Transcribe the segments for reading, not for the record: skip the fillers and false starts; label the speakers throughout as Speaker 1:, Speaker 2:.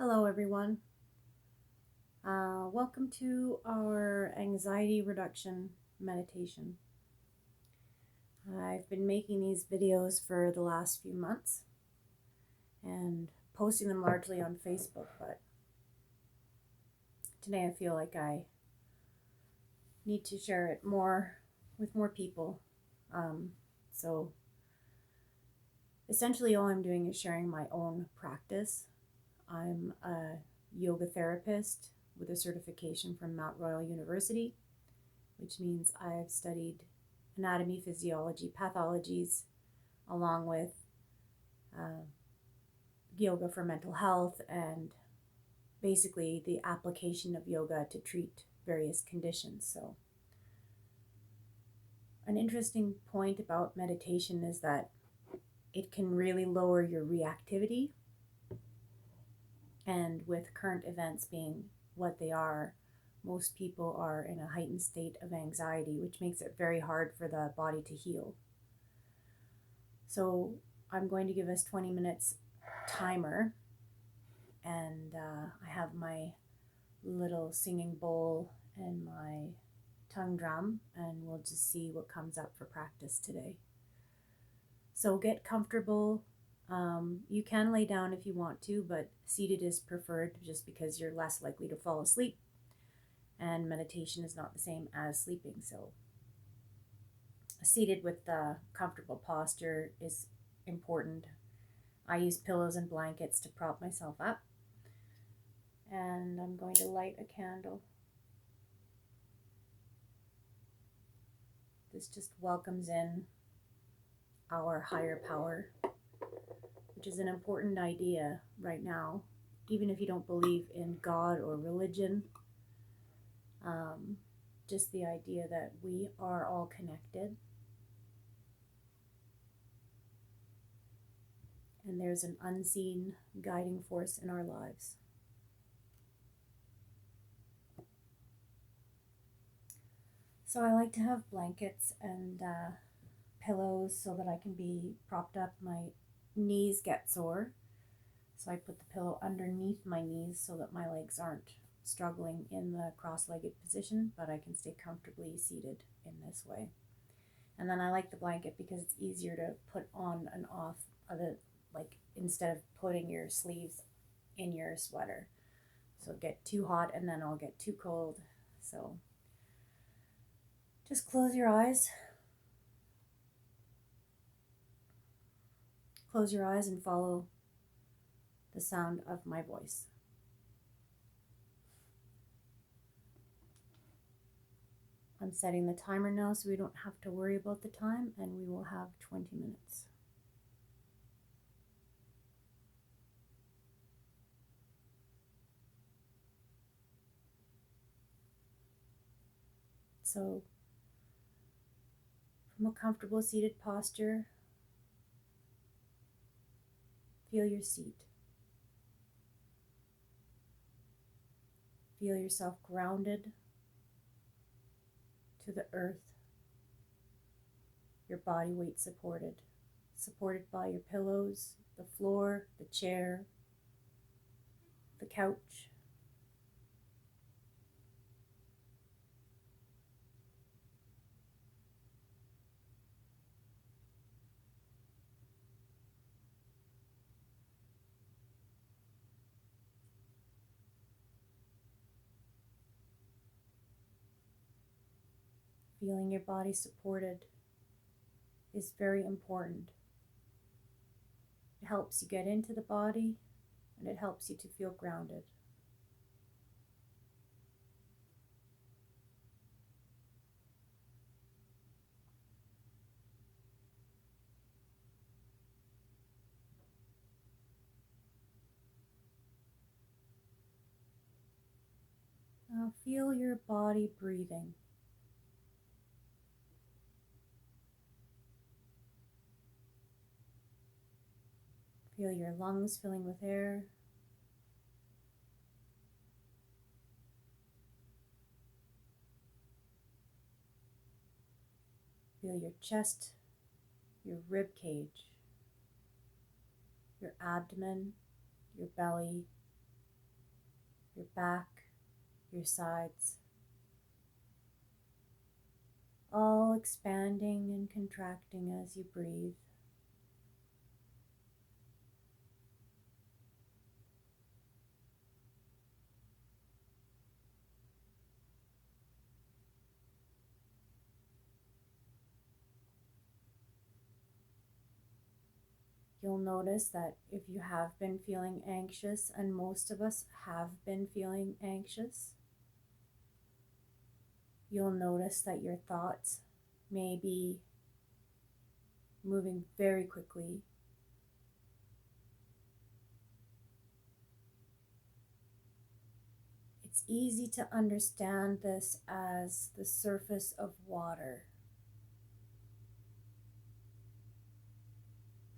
Speaker 1: Hello, everyone. Welcome to our anxiety reduction meditation. I've been making these videos for the last few months and posting them largely on Facebook, but today I feel like I need to share it more with more people. So essentially, all I'm doing is sharing my own practice. I'm a yoga therapist with a certification from Mount Royal University, which means I've studied anatomy, physiology, pathologies, along with yoga for mental health and basically the application of yoga to treat various conditions. So, an interesting point about meditation is that it can really lower your reactivity. And with current events being what they are, most people are in a heightened state of anxiety, which makes it very hard for the body to heal. So I'm going to give us 20 minutes timer, and I have my little singing bowl and my tongue drum, and we'll just see what comes up for practice today. So get comfortable. You can lay down if you want to, but seated is preferred just because you're less likely to fall asleep, and meditation is not the same as sleeping. So seated with the comfortable posture is important. I use pillows and blankets to prop myself up, and I'm going to light a candle. This just welcomes in our higher power, which is an important idea right now, even if you don't believe in God or religion. Just the idea that we are all connected, and there's an unseen guiding force in our lives. So I like to have blankets and pillows so that I can be propped up. My knees get sore, so I put the pillow underneath my knees so that my legs aren't struggling in the cross-legged position, but I can stay comfortably seated in this way. And then I like the blanket because it's easier to put on and off instead of putting your sleeves in your sweater. So it'll get too hot and then I'll get too cold. So just close your eyes. Close your eyes and follow the sound of my voice. I'm setting the timer now so we don't have to worry about the time, and we will have 20 minutes. So, from a comfortable seated posture, feel your seat. Feel yourself grounded to the earth, your body weight supported by your pillows, the floor, the chair, the couch. Feeling your body supported is very important. It helps you get into the body, and it helps you to feel grounded. Now feel your body breathing. Feel your lungs filling with air. Feel your chest, your rib cage, your abdomen, your belly, your back, your sides, all expanding and contracting as you breathe. You'll notice that if you have been feeling anxious, and most of us have been feeling anxious, you'll notice that your thoughts may be moving very quickly. It's easy to understand this as the surface of water.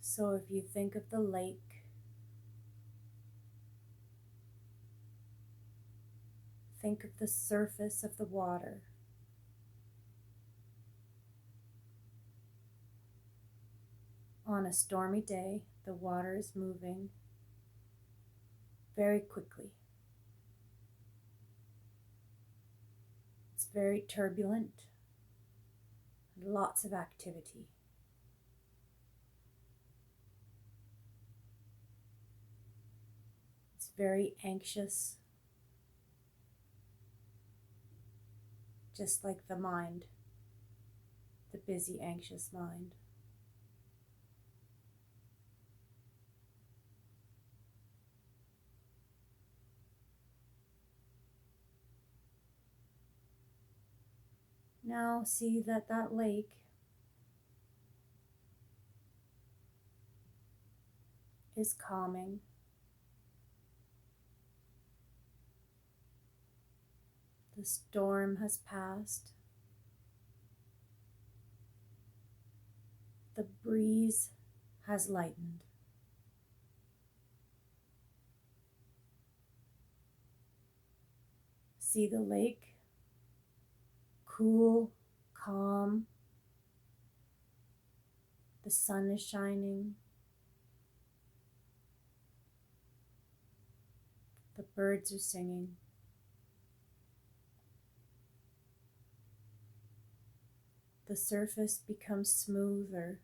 Speaker 1: So if you think of the lake, think of the surface of the water. On a stormy day, the water is moving very quickly. It's very turbulent, lots of activity. It's very anxious, just like the mind, the busy, anxious mind. Now see that lake is calming. The storm has passed. The breeze has lightened. See the lake, cool, calm. The sun is shining. The birds are singing. The surface becomes smoother,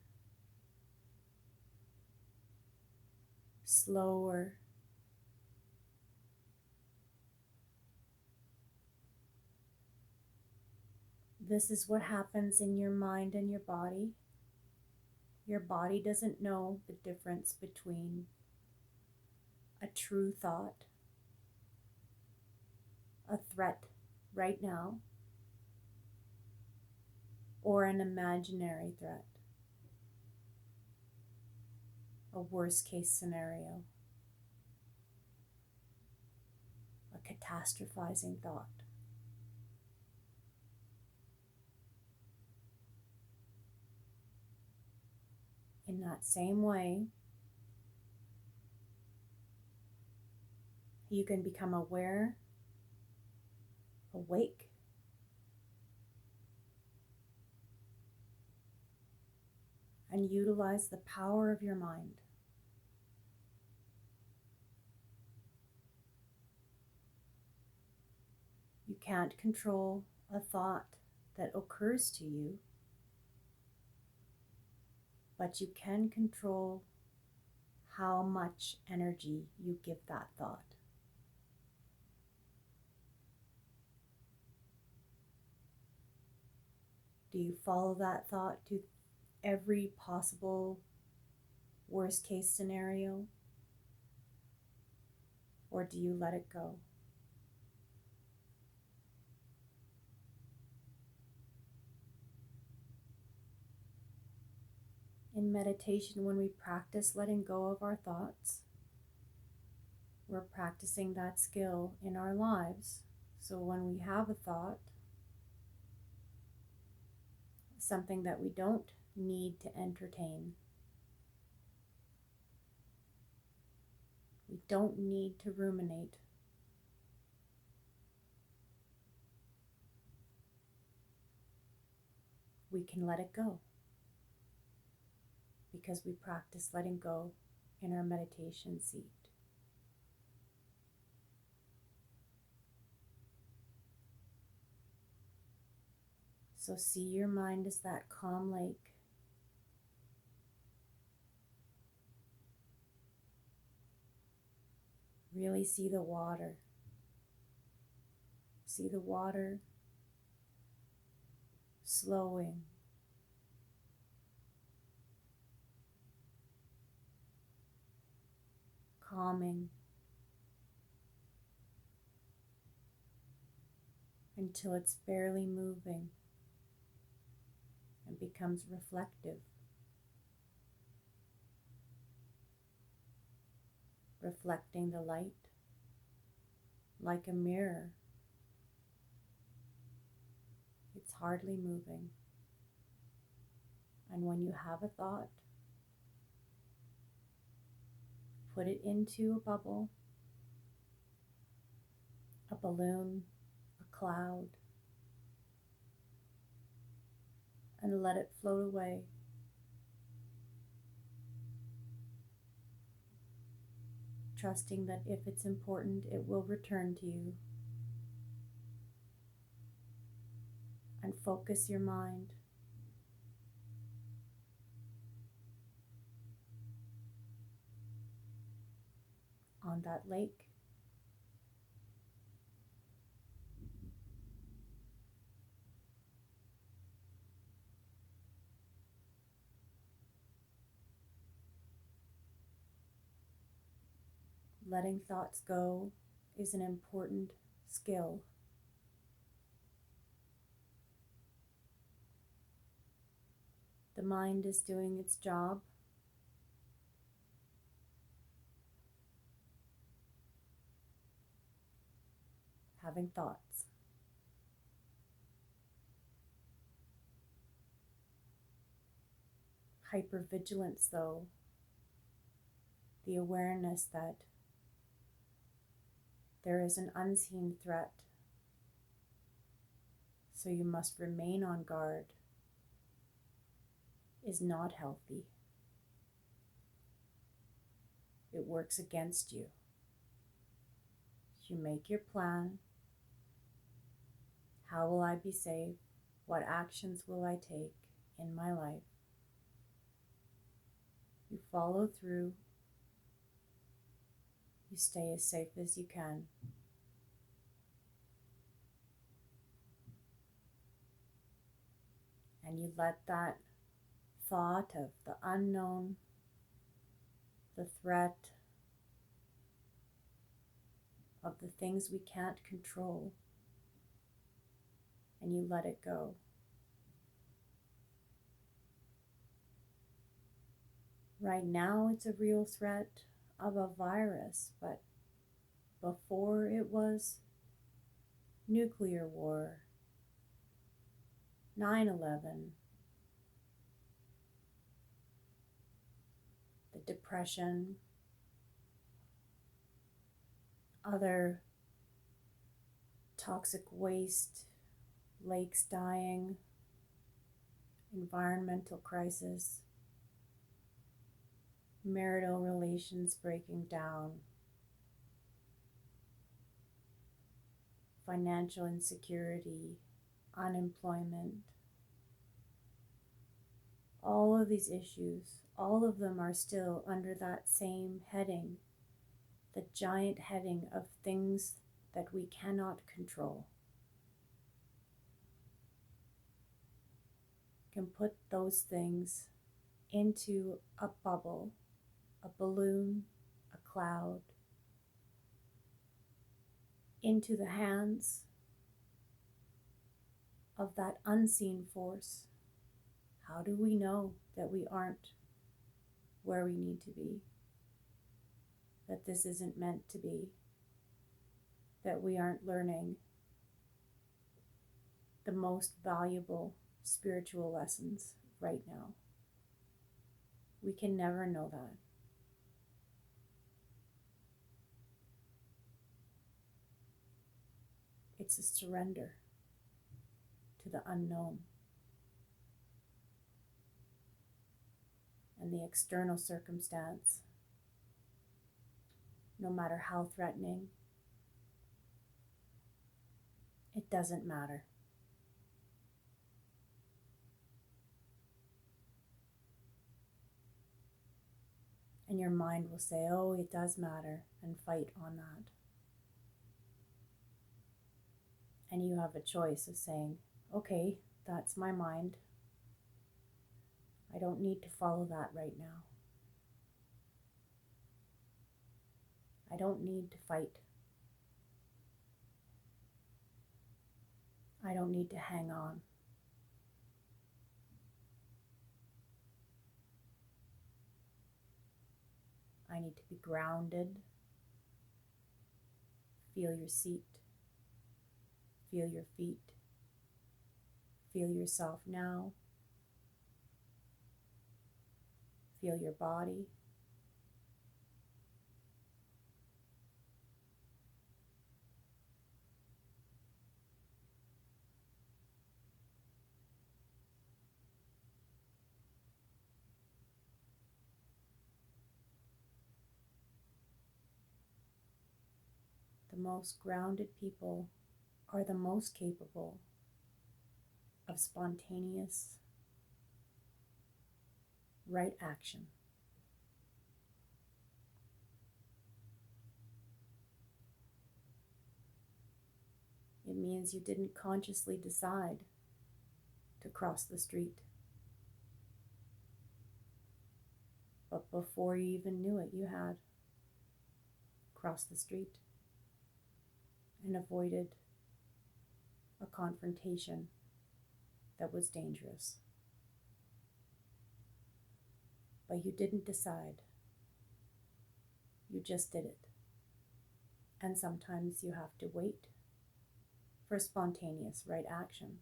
Speaker 1: slower. This is what happens in your mind and your body. Your body doesn't know the difference between a true thought, a threat right now, or an imaginary threat, a worst case scenario, a catastrophizing thought. In that same way, you can become aware, awake, and utilize the power of your mind. You can't control a thought that occurs to you, but you can control how much energy you give that thought. Do you follow that thought to every possible worst case scenario? Or do you let it go? In meditation, when we practice letting go of our thoughts, we're practicing that skill in our lives. So when we have a thought, something that we don't need to entertain, we don't need to ruminate, we can let it go, because we practice letting go in our meditation seat. So see your mind as that calm lake. Really see the water. See the water slowing, calming, until it's barely moving and becomes reflective, reflecting the light like a mirror. It's hardly moving. And when you have a thought, put it into a bubble, a balloon, a cloud, and let it float away. Trusting that if it's important, it will return to you. And focus your mind on that lake. Letting thoughts go is an important skill. The mind is doing its job. Having thoughts. Hypervigilance, though, the awareness that there is an unseen threat, so you must remain on guard, is not healthy. It works against you. You make your plan. How will I be safe? What actions will I take in my life? You follow through. You stay as safe as you can. And you let that thought of the unknown, the threat, of the things we can't control, and you let it go. Right now it's a real threat of a virus, but before it was nuclear war, 9/11, the Depression, other toxic waste, lakes dying, environmental crisis, marital relations breaking down, financial insecurity, unemployment. All of these issues, all of them are still under that same heading, the giant heading of things that we cannot control. You can put those things into a bubble, a balloon, a cloud, into the hands of that unseen force. How do we know that we aren't where we need to be? That this isn't meant to be? That we aren't learning the most valuable spiritual lessons right now? We can never know that. It's a surrender to the unknown. And the external circumstance, no matter how threatening, it doesn't matter. And your mind will say, oh, it does matter, and fight on that. And you have a choice of saying, okay, that's my mind. I don't need to follow that right now. I don't need to fight. I don't need to hang on. I need to be grounded. Feel your seat. Feel your feet. Feel yourself now. Feel your body. The most grounded people are the most capable of spontaneous, right action. It means you didn't consciously decide to cross the street. But before you even knew it, you had crossed the street and avoided a confrontation that was dangerous. But you didn't decide. You just did it. And sometimes you have to wait for spontaneous right action.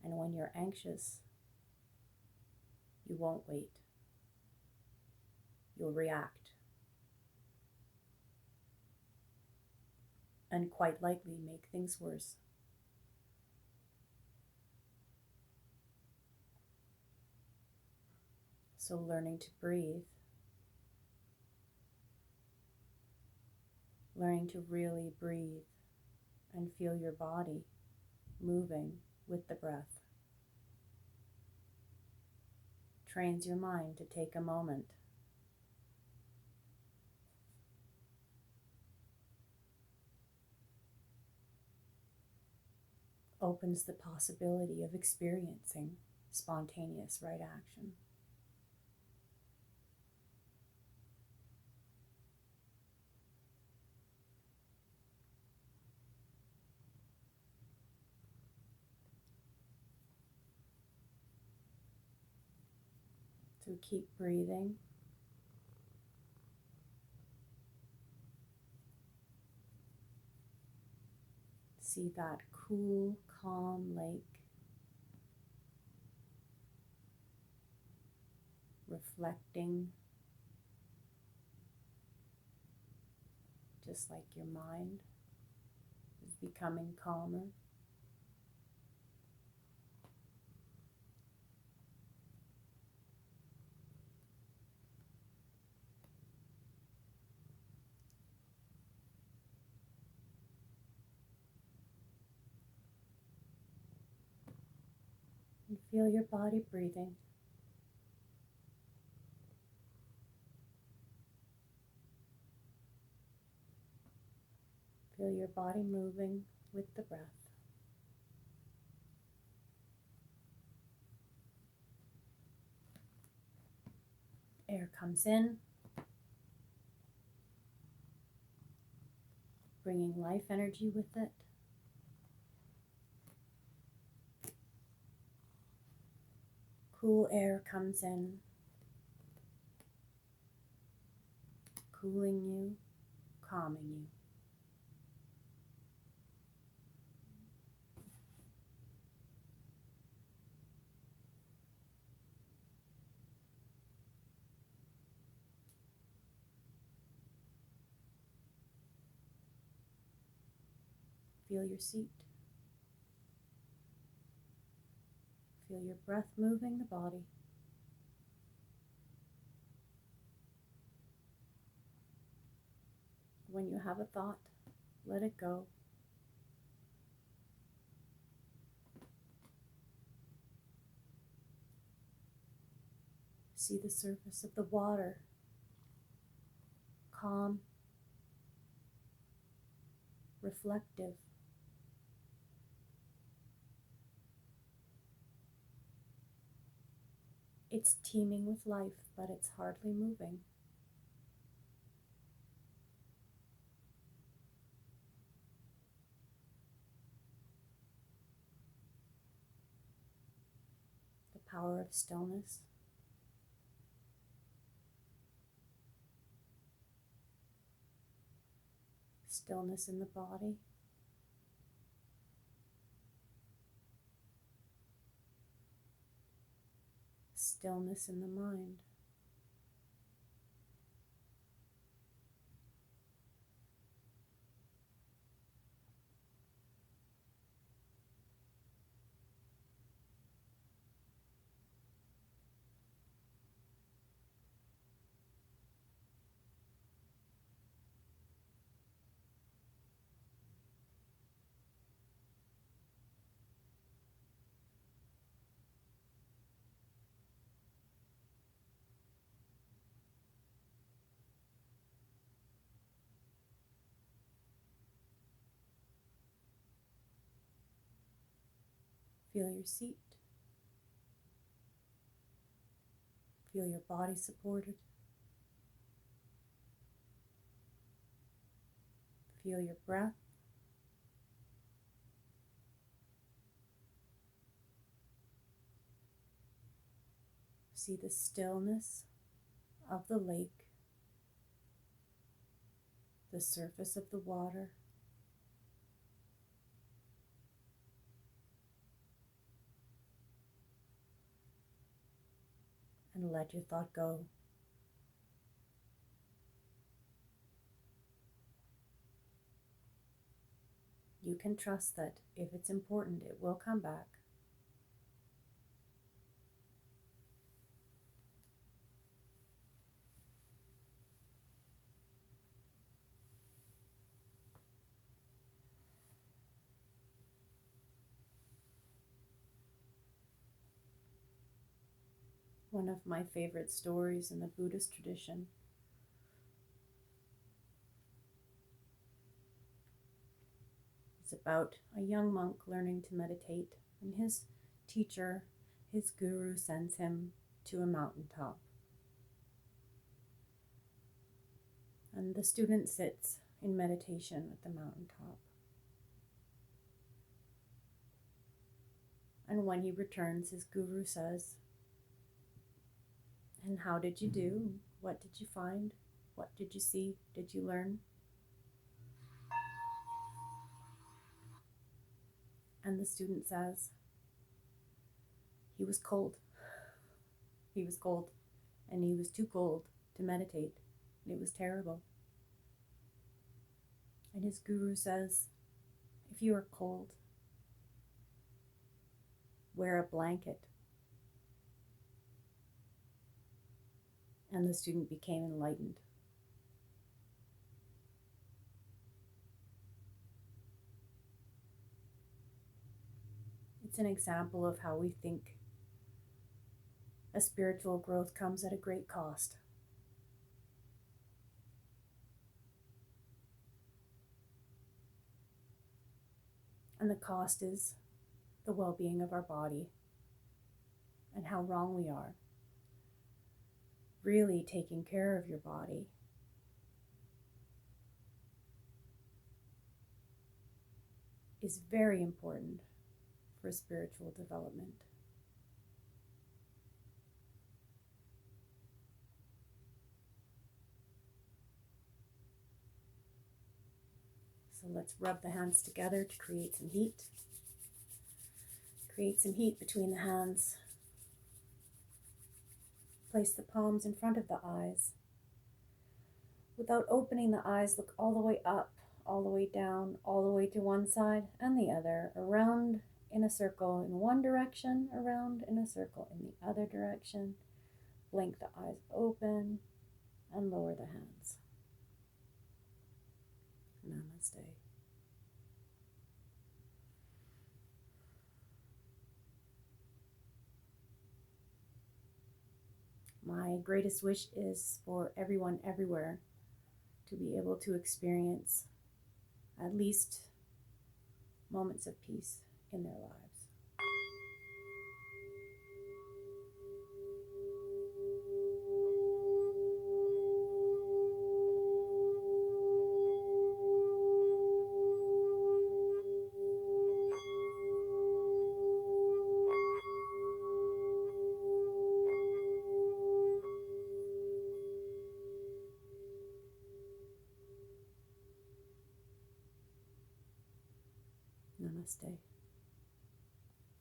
Speaker 1: And when you're anxious, you won't wait. You'll react. And quite likely make things worse. So learning to breathe, learning to really breathe and feel your body moving with the breath, trains your mind to take a moment opens the possibility of experiencing spontaneous right action. So keep breathing. See that cool, calm lake reflecting just like your mind is becoming calmer. And feel your body breathing. Feel your body moving with the breath. Air comes in, bringing life energy with it. Cool air comes in, cooling you, calming you. Feel your seat. Feel your breath moving the body. When you have a thought, let it go. See the surface of the water, calm, reflective. It's teeming with life, but it's hardly moving. The power of stillness. Stillness in the body. Stillness in the mind. Feel your seat. Feel your body supported. Feel your breath. See the stillness of the lake, the surface of the water. And let your thought go. You can trust that if it's important, it will come back. One of my favorite stories in the Buddhist tradition is about a young monk learning to meditate, and his teacher, his guru, sends him to a mountaintop. And the student sits in meditation at the mountaintop. And when he returns, his guru says, "And how did you do? What did you find? What did you see? Did you learn?" And the student says, "He was cold. He was cold, and he was too cold to meditate. It was terrible." And his guru says, "If you are cold, wear a blanket." And the student became enlightened. It's an example of how we think a spiritual growth comes at a great cost. And the cost is the well-being of our body and how wrong we are. Really taking care of your body is very important for spiritual development. So let's rub the hands together to create some heat. Create some heat between the hands. Place the palms in front of the eyes. Without opening the eyes, look all the way up, all the way down, all the way to one side and the other, around in a circle in one direction, around in a circle in the other direction. Blink the eyes open and lower the hands. Namaste. My greatest wish is for everyone everywhere to be able to experience at least moments of peace in their lives. Namaste.